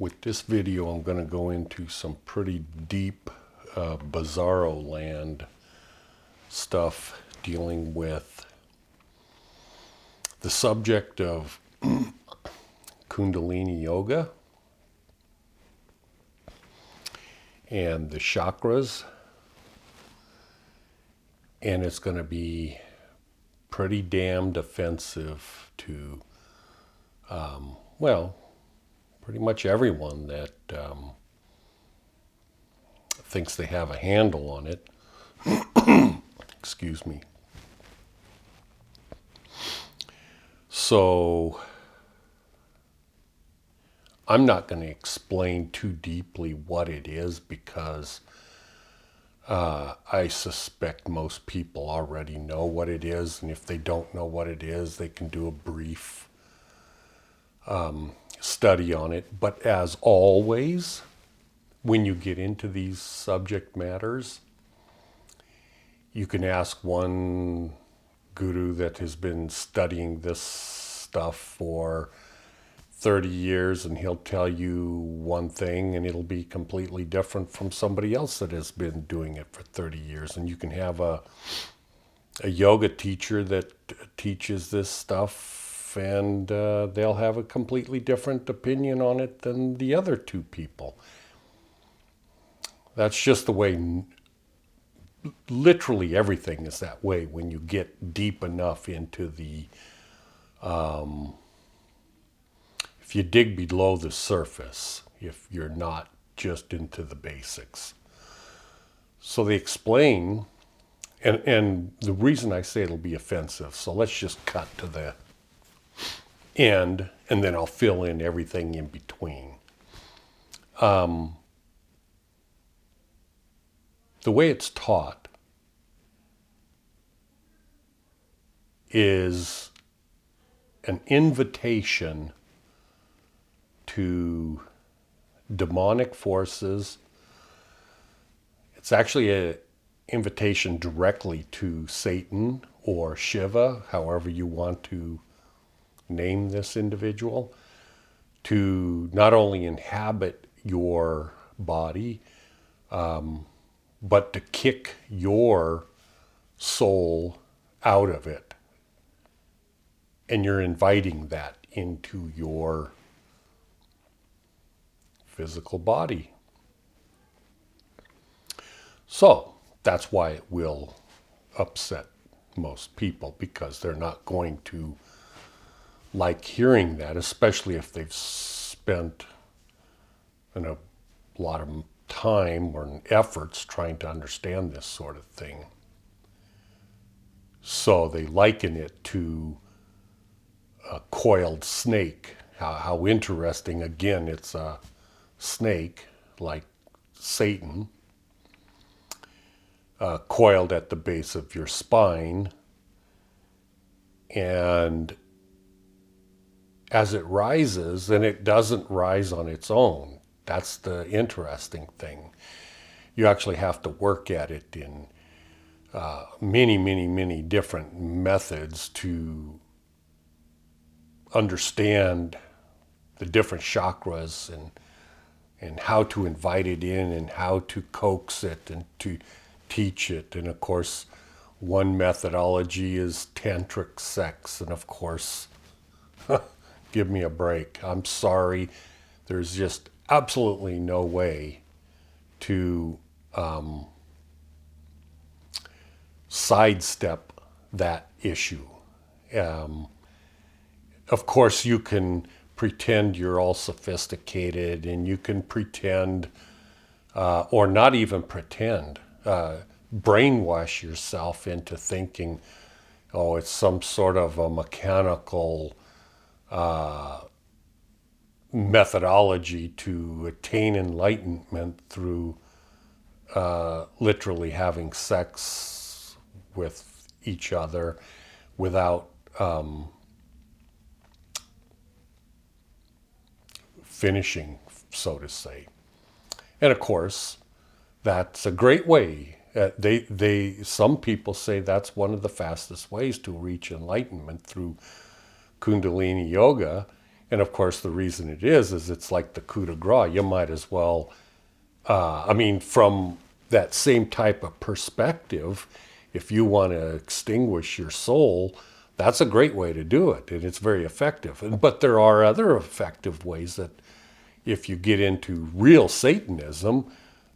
With this video, I'm going to go into some pretty deep bizarro land stuff dealing with the subject of Kundalini Yoga and the chakras. And it's going to be pretty damned offensive to, pretty much everyone that thinks they have a handle on it. Excuse me. So I'm not going to explain too deeply what it is because I suspect most people already know what it is, and if they don't know what it is, they can do a brief study on it. But as always, when you get into these subject matters, you can ask one guru that has been studying this stuff for 30 years and he'll tell you one thing and it'll be completely different from somebody else that has been doing it for 30 years. And you can have a yoga teacher that teaches this stuff and they'll have a completely different opinion on it than the other two people. That's just the way, literally everything is that way when you get deep enough into the, if you dig below the surface, if you're not just into the basics. So they explain, and the reason I say it'll be offensive, so let's just cut to the end, and then I'll fill in everything in between. The way it's taught is an invitation to demonic forces. It's actually an invitation directly to Satan or Shiva, however you want to name this individual, to not only inhabit your body, but to kick your soul out of it. And you're inviting that into your physical body. So that's why it will upset most people, because they're not going to like hearing that, especially if they've spent a lot of time or efforts trying to understand this sort of thing. So they liken it to a coiled snake. How interesting, again, it's a snake like Satan, coiled at the base of your spine, and as it rises, and it doesn't rise on its own. That's the interesting thing. You actually have to work at it in many different methods to understand the different chakras and how to invite it in and how to coax it and to teach it. And of course, one methodology is tantric sex. And of course, give me a break. I'm sorry. There's just absolutely no way to sidestep that issue. Of course, you can pretend you're all sophisticated, and you can pretend, or not even pretend, brainwash yourself into thinking, oh, it's some sort of a mechanical methodology to attain enlightenment through literally having sex with each other without finishing, so to say. And of course, that's a great way. Some people say that's one of the fastest ways to reach enlightenment, through Kundalini Yoga. And of course, the reason it is it's like the coup de grace. You might as well, I mean, from that same type of perspective, if you want to extinguish your soul, that's a great way to do it, and it's very effective. But there are other effective ways that, if you get into real Satanism,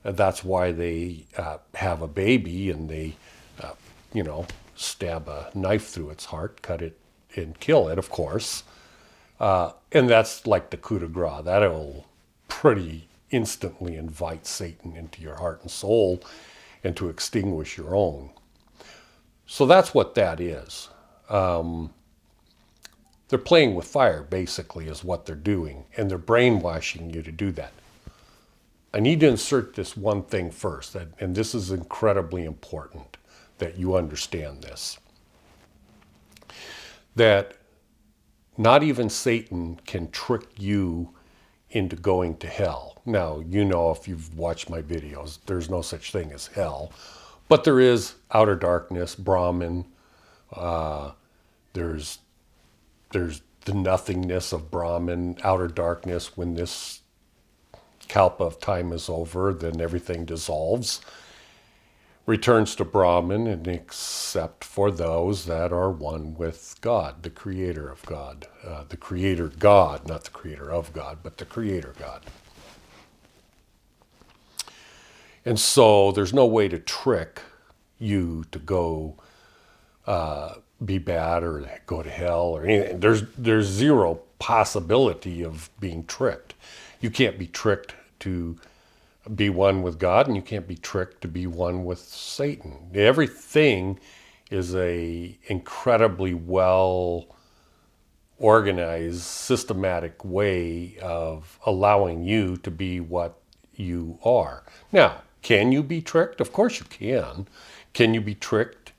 that's why they have a baby and they, stab a knife through its heart, cut it, and kill it, of course. And that's like the coup de grace. That'll pretty instantly invite Satan into your heart and soul and to extinguish your own. So that's what that is. They're playing with fire, basically, is what they're doing. And they're brainwashing you to do that. I need to insert this one thing first, and this is incredibly important that you understand this. That not even Satan can trick you into going to hell. Now, if you've watched my videos, there's no such thing as hell. But there is outer darkness, Brahman. There's the nothingness of Brahman, outer darkness. When this kalpa of time is over, then everything dissolves, returns to Brahman, and except for those that are one with God, the creator of God. The creator God, not the creator of God, but the creator God. And so there's no way to trick you to go be bad or go to hell or anything. There's zero possibility of being tricked. You can't be tricked to be one with God, and you can't be tricked to be one with Satan. Everything is a incredibly well organized, systematic way of allowing you to be what you are. Now, can you be tricked? Of course you can. Can you be tricked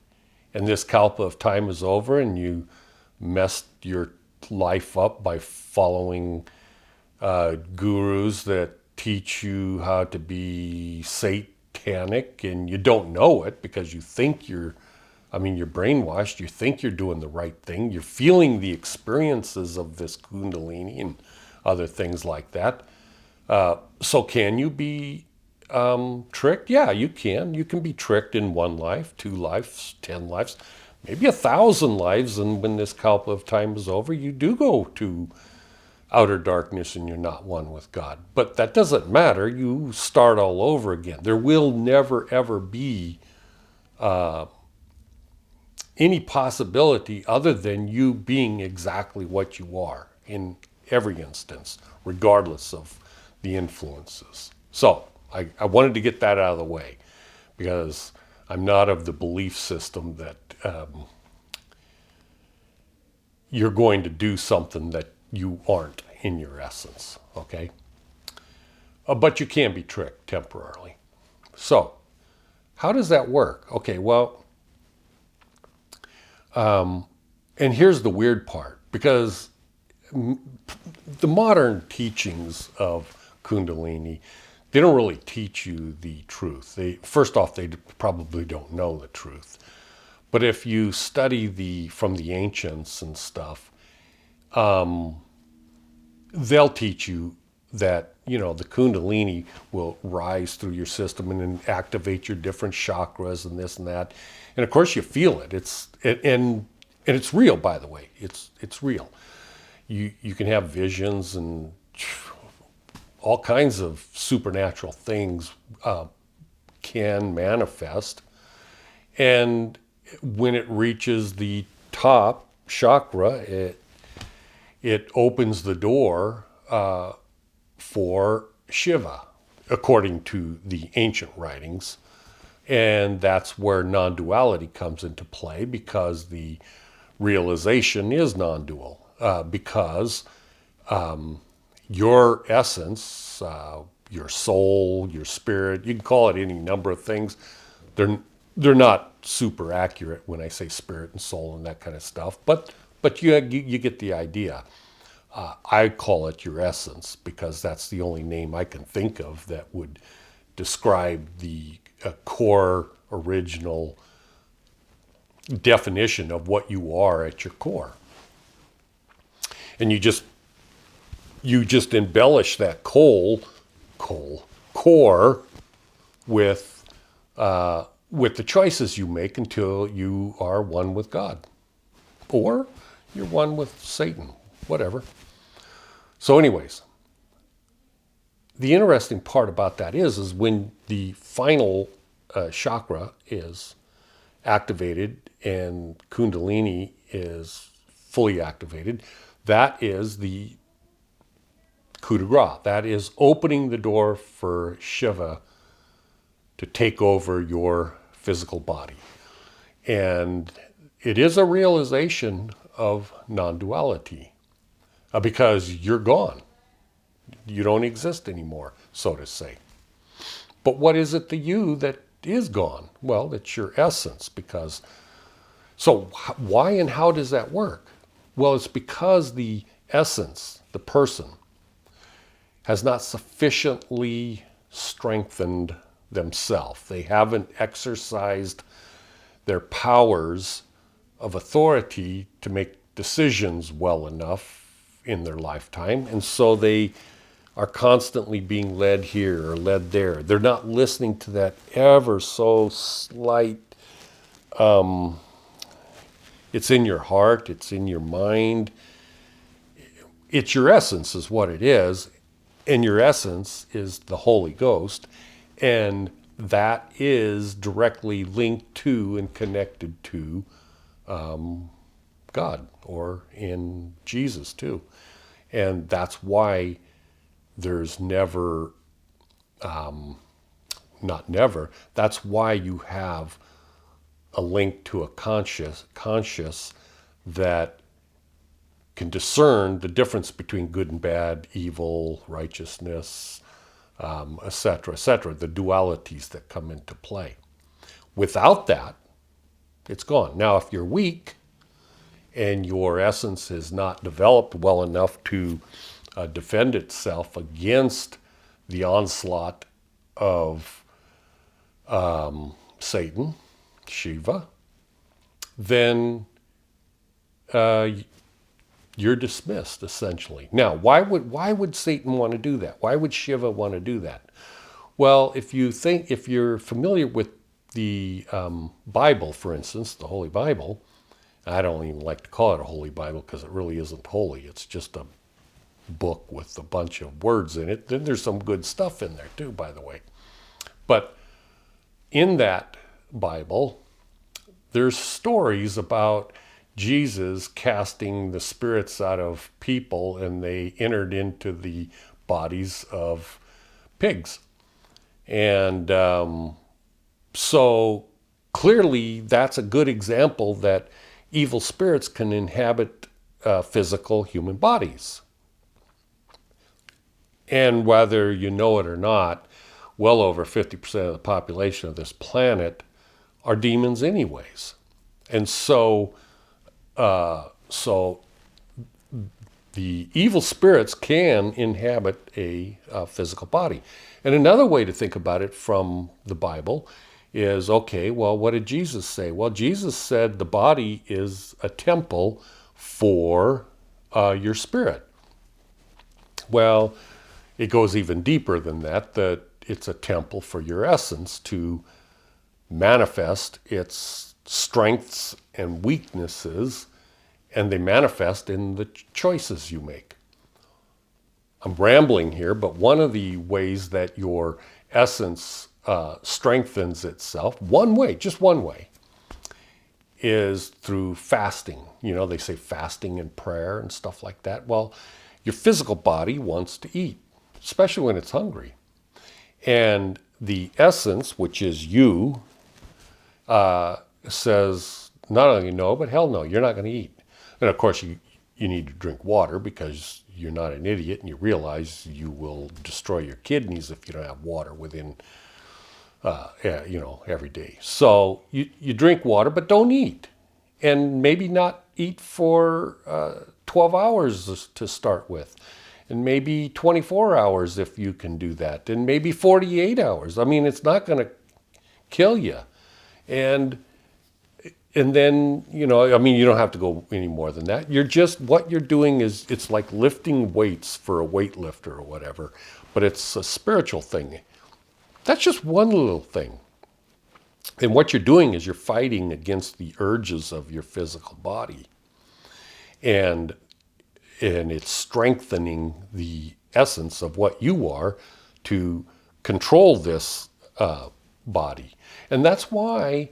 and this kalpa of time is over and you messed your life up by following gurus that teach you how to be satanic, and you don't know it because you think you're brainwashed. You think you're doing the right thing. You're feeling the experiences of this Kundalini and other things like that. So can you be tricked? Yeah, you can. You can be tricked in 1 life, 2 lives, 10 lives, maybe 1,000 lives. And when this kalpa of time is over, you do go to outer darkness and you're not one with God. But that doesn't matter. You start all over again. There will never, ever be any possibility other than you being exactly what you are in every instance, regardless of the influences. So I wanted to get that out of the way because I'm not of the belief system that you're going to do something that you aren't in your essence, okay? But you can be tricked temporarily. So how does that work? Okay, well, and here's the weird part, because the modern teachings of Kundalini, they don't really teach you the truth. First off, they probably don't know the truth. But if you study from the ancients and stuff, they'll teach you that, the Kundalini will rise through your system and then activate your different chakras and this and that. And of course you feel it. And it's real, by the way. It's real. You can have visions and all kinds of supernatural things can manifest. And when it reaches the top chakra, it opens the door for Shiva, according to the ancient writings. And that's where non-duality comes into play, because the realization is non-dual. Because your essence, your soul, your spirit, you can call it any number of things. They're not super accurate when I say spirit and soul and that kind of stuff, but you get the idea. I call it your essence because that's the only name I can think of that would describe the core original definition of what you are at your core. And you just You just embellish that core with the choices you make until you are one with God, or you're one with Satan, whatever. So, anyways, the interesting part about that is when the final chakra is activated and Kundalini is fully activated, that is the coup de grace. That is opening the door for Shiva to take over your physical body. And it is a realization of non-duality because you're gone. You don't exist anymore, so to say. But what is it to you that is gone? Well, it's your essence. So why and how does that work? Well, it's because the essence, the person, has not sufficiently strengthened themselves. They haven't exercised their powers of authority to make decisions well enough in their lifetime. And so they are constantly being led here or led there. They're not listening to that ever so slight, it's in your heart, it's in your mind. It's your essence is what it is. And your essence is the Holy Ghost. And that is directly linked to and connected to God, or in Jesus too. And that's why there's never, not never, that's why you have a link to a conscious that can discern the difference between good and bad, evil, righteousness, etc., the dualities that come into play. Without that, it's gone. Now, if you're weak and your essence is not developed well enough to defend itself against the onslaught of Satan, Shiva, then you're dismissed, essentially. Now, why would Satan want to do that? Why would Shiva want to do that? Well, if you're familiar with the Bible, for instance, the Holy Bible, I don't even like to call it a Holy Bible because it really isn't holy. It's just a book with a bunch of words in it. Then there's some good stuff in there too, by the way. But in that Bible, there's stories about Jesus casting the spirits out of people, and they entered into the bodies of pigs. And so clearly that's a good example that evil spirits can inhabit physical human bodies. And whether you know it or not, well over 50% of the population of this planet are demons anyways. And so the evil spirits can inhabit a physical body. And another way to think about it from the Bible is, okay, well, what did Jesus say? Well, Jesus said the body is a temple for your spirit. Well, it goes even deeper than that it's a temple for your essence to manifest its strengths and weaknesses, and they manifest in the choices you make. I'm rambling here, but one of the ways that your essence strengthens itself, one way, just one way, is through fasting. You know, they say fasting and prayer and stuff like that. Well, your physical body wants to eat, especially when it's hungry. And the essence, which is you, says, not only no, but hell no, you're not going to eat. And of course, you need to drink water because you're not an idiot and you realize you will destroy your kidneys if you don't have water within, every day. So you drink water, but don't eat. And maybe not eat for 12 hours to start with. And maybe 24 hours if you can do that. And maybe 48 hours. I mean, it's not going to kill you. And And then, you know, I mean, you don't have to go any more than that. You're just, what you're doing is, it's like lifting weights for a weightlifter or whatever, but it's a spiritual thing. That's just one little thing. And what you're doing is you're fighting against the urges of your physical body. And it's strengthening the essence of what you are to control this body. And that's why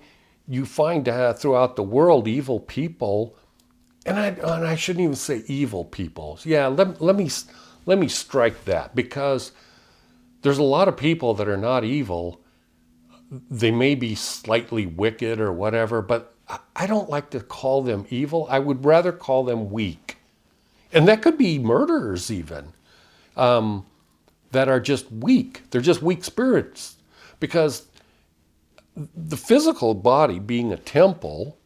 you find throughout the world evil people, and I shouldn't even say evil people. Yeah, let me strike that, because there's a lot of people that are not evil. They may be slightly wicked or whatever, but I don't like to call them evil. I would rather call them weak. And that could be murderers even, that are just weak. They're just weak spirits. Because the physical body, being a temple,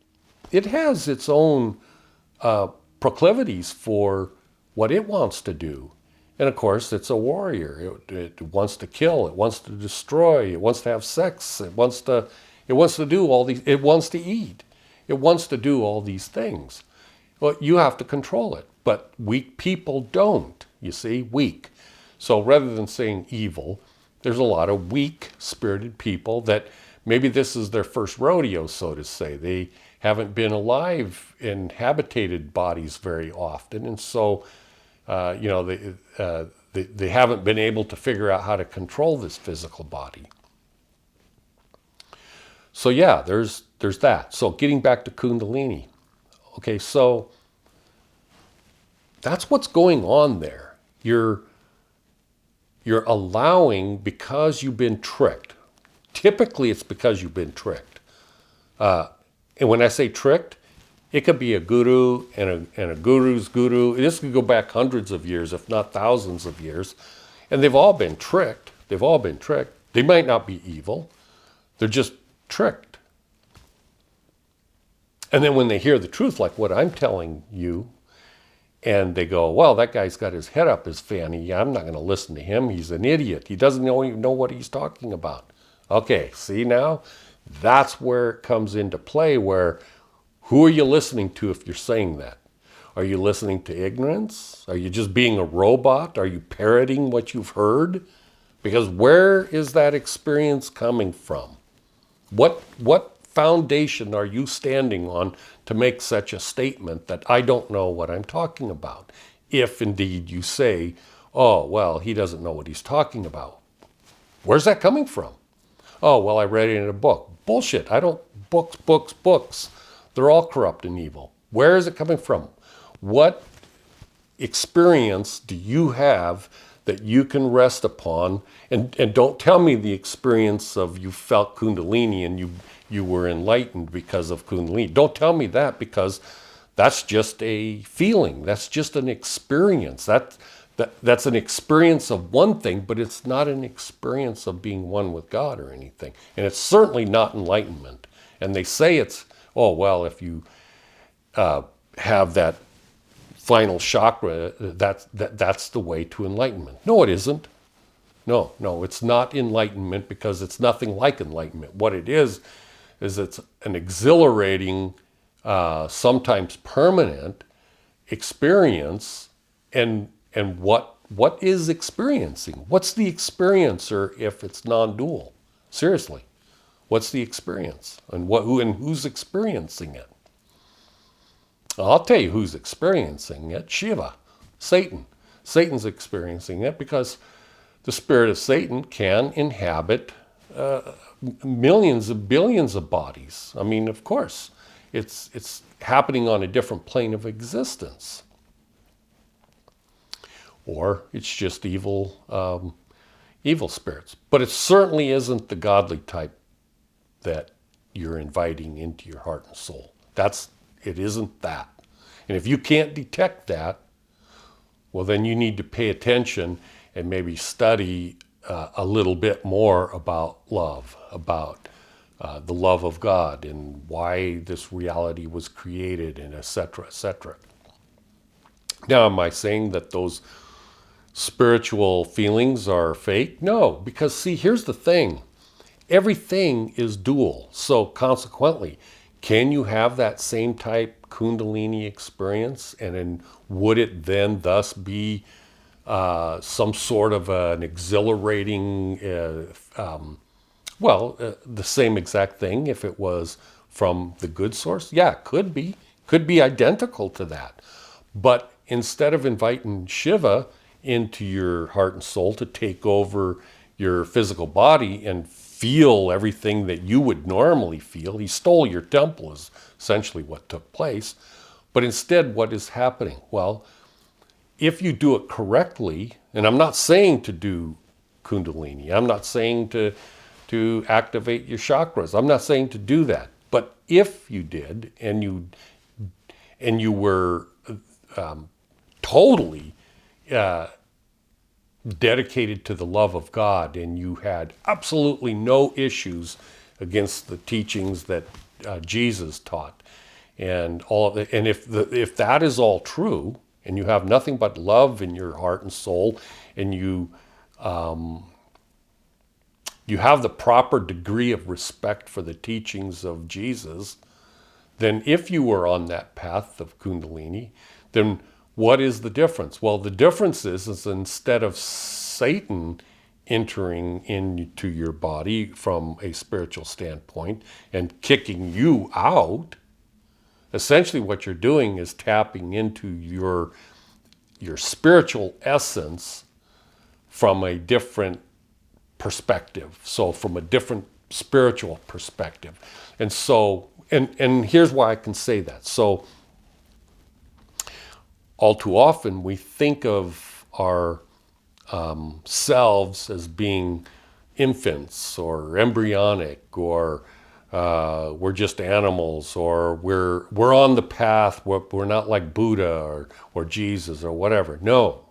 it has its own proclivities for what it wants to do. And of course, it's a warrior. It wants to kill. It wants to destroy. It wants to have sex. It wants to do all these. It wants to eat. It wants to do all these things. Well, you have to control it. But weak people don't. You see, weak. So rather than saying evil, there's a lot of weak-spirited people that maybe this is their first rodeo, so to say. They haven't been alive in habitated bodies very often, and so they haven't been able to figure out how to control this physical body. So yeah, there's that. So getting back to Kundalini. Okay, so that's what's going on there. You're allowing, because you've been tricked. Typically, it's because you've been tricked. And when I say tricked, it could be a guru and a guru's guru. This could go back hundreds of years, if not thousands of years. And they've all been tricked. They've all been tricked. They might not be evil. They're just tricked. And then when they hear the truth, like what I'm telling you, and they go, well, that guy's got his head up his fanny. I'm not going to listen to him. He's an idiot. He doesn't even know what he's talking about. Okay, see now? That's where it comes into play, where who are you listening to if you're saying that? Are you listening to ignorance? Are you just being a robot? Are you parroting what you've heard? Because where is that experience coming from? What foundation are you standing on to make such a statement that I don't know what I'm talking about? If indeed you say, oh, well, he doesn't know what he's talking about. Where's that coming from? Oh, well, I read it in a book. Bullshit. I don't, books. They're all corrupt and evil. Where is it coming from? What experience do you have that you can rest upon? And don't tell me the experience of you felt Kundalini and you were enlightened because of Kundalini. Don't tell me that, because that's just a feeling. That's just an experience. That's an experience of one thing, but it's not an experience of being one with God or anything. And it's certainly not enlightenment. And they say it's, oh, well, if you have that final chakra, that's the way to enlightenment. No, it isn't. No, it's not enlightenment, because it's nothing like enlightenment. What it is it's an exhilarating, sometimes permanent experience. And what is experiencing? What's the experiencer if it's non-dual? Seriously, what's the experience? And who's experiencing it? I'll tell you who's experiencing it. Shiva, Satan. Satan's experiencing it, because the spirit of Satan can inhabit millions of billions of bodies. I mean, of course, it's happening on a different plane of existence. Or it's just evil spirits. But it certainly isn't the godly type that you're inviting into your heart and soul. It isn't that. And if you can't detect that, well, then you need to pay attention and maybe study a little bit more about love, about the love of God and why this reality was created, and et cetera, et cetera. Now, am I saying that those spiritual feelings are fake? No, because see, here's the thing. Everything is dual. So consequently, can you have that same type Kundalini experience? And then would it then thus be some sort of an exhilarating, the same exact thing if it was from the good source? Yeah, could be identical to that. But instead of inviting Shiva into your heart and soul to take over your physical body and feel everything that you would normally feel, he stole your temple is essentially what took place. But instead, what is happening? Well, if you do it correctly, and I'm not saying to do Kundalini, I'm not saying to activate your chakras, I'm not saying to do that. But if you did, and you were totally dedicated to the love of God, and you had absolutely no issues against the teachings that Jesus taught, and all of it, and if that is all true, and you have nothing but love in your heart and soul, and you have the proper degree of respect for the teachings of Jesus, then if you were on that path of Kundalini, then what is the difference? Well, the difference is instead of Satan entering into your body from a spiritual standpoint and kicking you out, essentially what you're doing is tapping into your spiritual essence from a different perspective. So from a different spiritual perspective. And so, and here's why I can say that. So all too often we think of our selves as being infants or embryonic, or we're just animals, or we're on the path, we're not like Buddha or Jesus or whatever. No.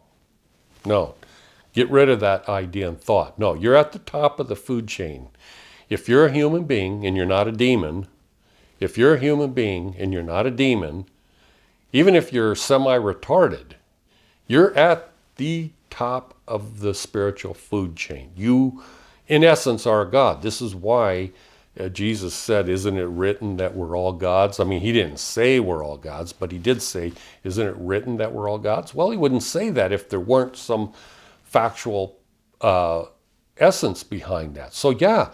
Get rid of that idea and thought. No, you're at the top of the food chain. If you're a human being and you're not a demon, even if you're semi-retarded, you're at the top of the spiritual food chain. You, in essence, are a God. This is why Jesus said, isn't it written that we're all gods? I mean, he didn't say we're all gods, but he did say, isn't it written that we're all gods? Well, he wouldn't say that if there weren't some factual essence behind that. So yeah,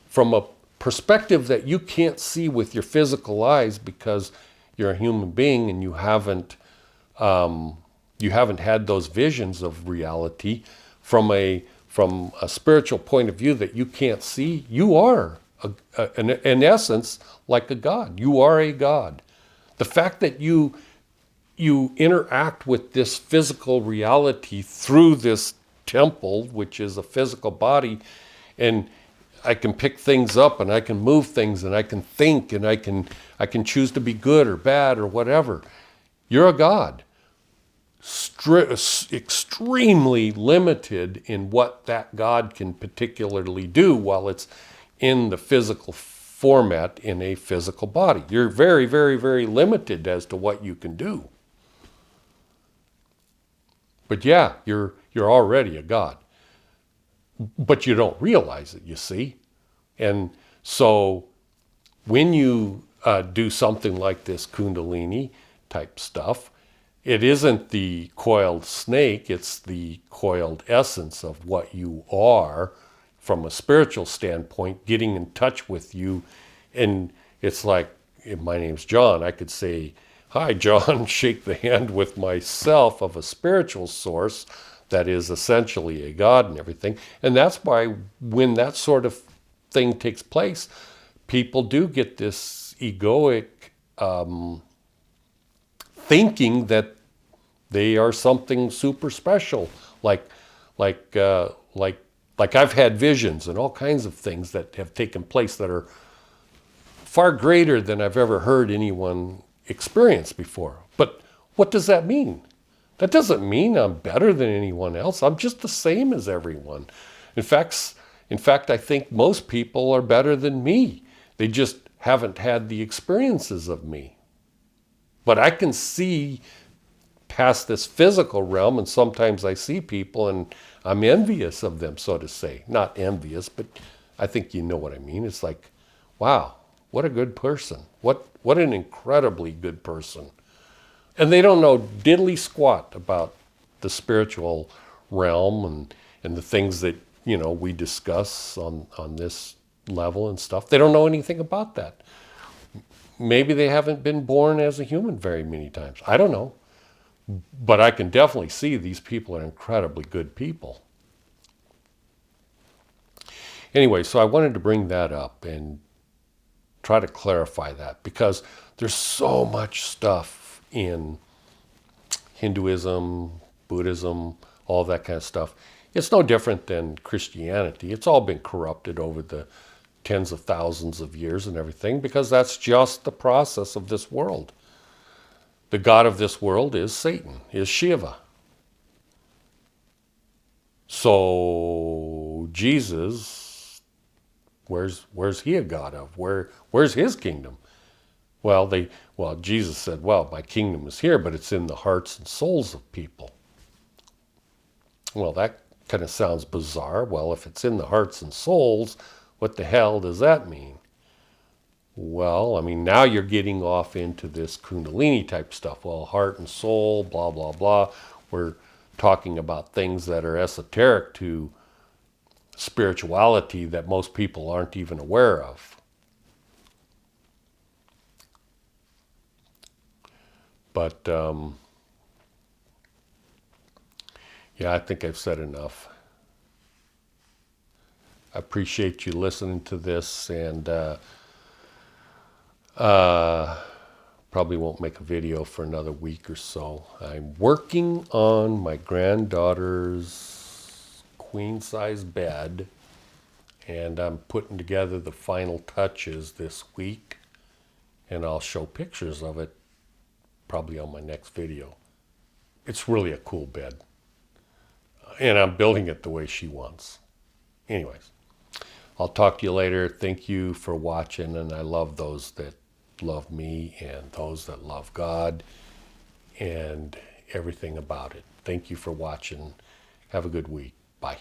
from a perspective that you can't see with your physical eyes because you're a human being and you haven't had those visions of reality, from a spiritual point of view that you can't see, you are in essence like a god. You are a god. The fact that you interact with this physical reality through this temple, which is a physical body, and I can pick things up and I can move things and I can think and I can choose to be good or bad or whatever. You're a god. Extremely limited in what that God can particularly do while it's in the physical format in a physical body. You're very, very, very limited as to what you can do. But yeah, you're already a God. But you don't realize it, you see. And so when you do something like this Kundalini type stuff, it isn't the coiled snake, it's the coiled essence of what you are from a spiritual standpoint, getting in touch with you. And it's like, if my name's John, I could say, hi, John, shake the hand with myself of a spiritual source that is essentially a God and everything. And that's why when that sort of thing takes place, people do get this egoic thinking that they are something super special, like I've had visions and all kinds of things that have taken place that are far greater than I've ever heard anyone experience before. But what does that mean? That doesn't mean I'm better than anyone else. I'm just the same as everyone. In fact, I think most people are better than me. They just haven't had the experiences of me. But I can see past this physical realm, and sometimes I see people and I'm envious of them, so to say. Not envious, but I think you know what I mean. It's like, wow, What a good person. What an incredibly good person. And they don't know diddly squat about the spiritual realm and the things that, we discuss on this level and stuff. They don't know anything about that. Maybe they haven't been born as a human very many times. I don't know. But I can definitely see these people are incredibly good people. Anyway, so I wanted to bring that up and try to clarify that, because there's so much stuff in Hinduism, Buddhism, all that kind of stuff. It's no different than Christianity. It's all been corrupted over the tens of thousands of years and everything, because that's just the process of this world. The god of this world is Satan, is Shiva. So Jesus, where's he a god of? Where's his kingdom? Well, Jesus said, well, my kingdom is here, but it's in the hearts and souls of people. Well, that kind of sounds bizarre. Well, if it's in the hearts and souls, what the hell does that mean? Well, I mean, now you're getting off into this Kundalini type stuff. Well, heart and soul, blah, blah, blah. We're talking about things that are esoteric to spirituality that most people aren't even aware of. But, yeah, I think I've said enough. I appreciate you listening to this, and probably won't make a video for another week or so. I'm working on my granddaughter's queen-size bed, and I'm putting together the final touches this week, and I'll show pictures of it probably on my next video. It's really a cool bed, and I'm building it the way she wants. Anyways, I'll talk to you later. Thank you for watching, and I love those that love me and those that love God and everything about it. Thank you for watching. Have a good week. Bye.